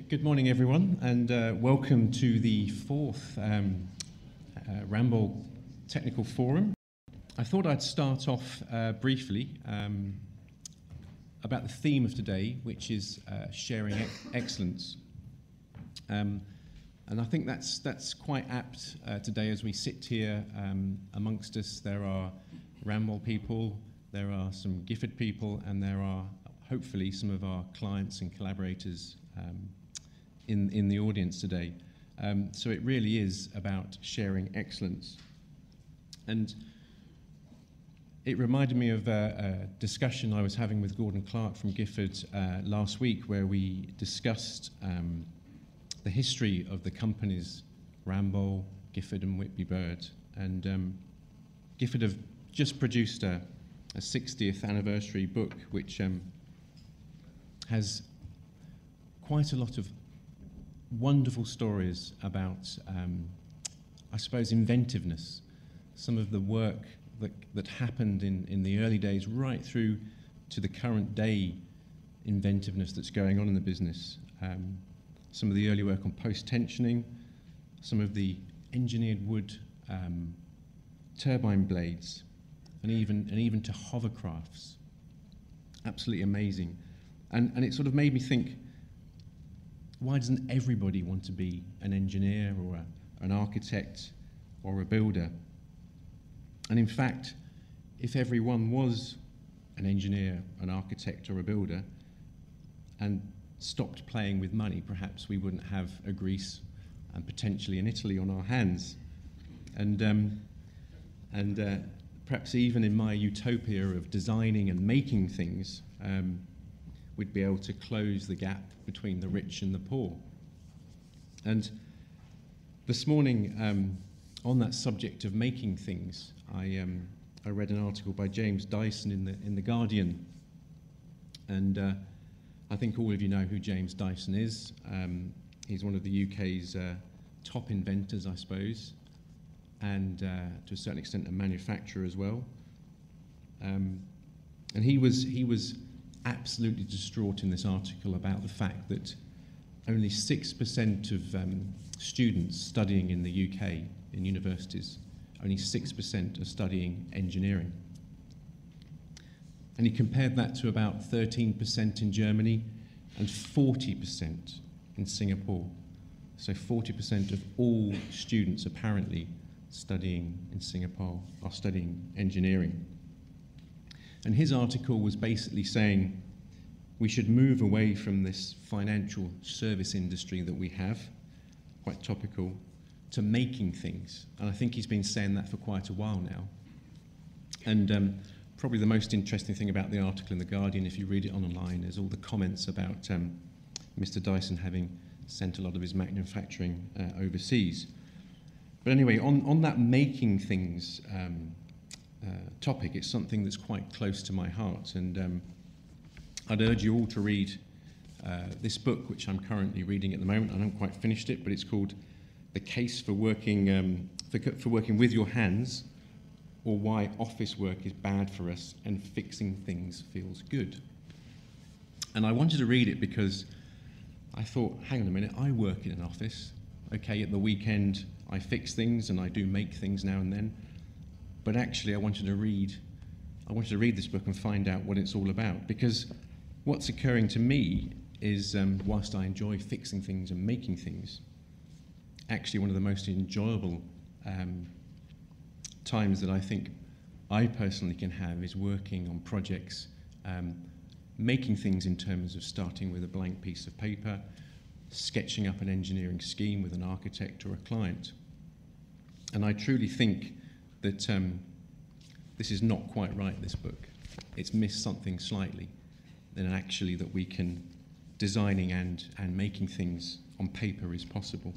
Good morning, everyone, and welcome to the fourth Ramboll Technical Forum. I thought I'd start off briefly about the theme of today, which is sharing excellence. And I think that's quite apt today as we sit here amongst us. There are Ramboll people, there are some Gifford people, and there are hopefully some of our clients and collaborators in the audience today. So it really is about sharing excellence. And it reminded me of a discussion I was having with Gordon Clark from Gifford last week, where we discussed the history of the companies Ramboll, Gifford and Whitby Bird. And Gifford have just produced a 60th anniversary book, which has quite a lot of wonderful stories about, I suppose, inventiveness. Some of the work that happened in the early days right through to the current day inventiveness that's going on in the business. Some of the early work on post-tensioning, some of the engineered wood turbine blades, and even to hovercrafts. Absolutely amazing. And it sort of made me think, why doesn't everybody want to be an engineer or an architect or a builder? And in fact, if everyone was an engineer, an architect or a builder and stopped playing with money, perhaps we wouldn't have a Greece and potentially an Italy on our hands. And perhaps even in my utopia of designing and making things, we'd be able to close the gap between the rich and the poor. And this morning, on that subject of making things, I read an article by James Dyson in the Guardian, and I think all of you know who James Dyson is. He's one of the UK's top inventors, I suppose, and to a certain extent a manufacturer as well. And he was absolutely distraught in this article about the fact that only 6% of students studying in the UK in universities, only 6% are studying engineering. And he compared that to about 13% in Germany and 40% in Singapore. So 40% of all students apparently studying in Singapore are studying engineering. And his article was basically saying we should move away from this financial service industry that we have, quite topical, to making things. And I think he's been saying that for quite a while now. And probably the most interesting thing about the article in The Guardian, if you read it online, is all the comments about Mr. Dyson having sent a lot of his manufacturing overseas. But anyway, on that making things topic, it's something that's quite close to my heart, and I'd urge you all to read this book, which I'm currently reading at the moment. I haven't quite finished it, but it's called The Case for Working with Your Hands, or Why Office Work is Bad for Us and Fixing Things Feels Good. And I wanted to read it because I thought, hang on a minute, I work in an office. Okay, at the weekend I fix things and I do make things now and then. But actually I wanted to read this book and find out what it's all about, because what's occurring to me is, whilst I enjoy fixing things and making things, actually one of the most enjoyable times that I think I personally can have is working on projects, making things in terms of starting with a blank piece of paper, sketching up an engineering scheme with an architect or a client. And I truly think that this is not quite right, this book. It's missed something slightly, than actually that we can, designing and making things on paper is possible.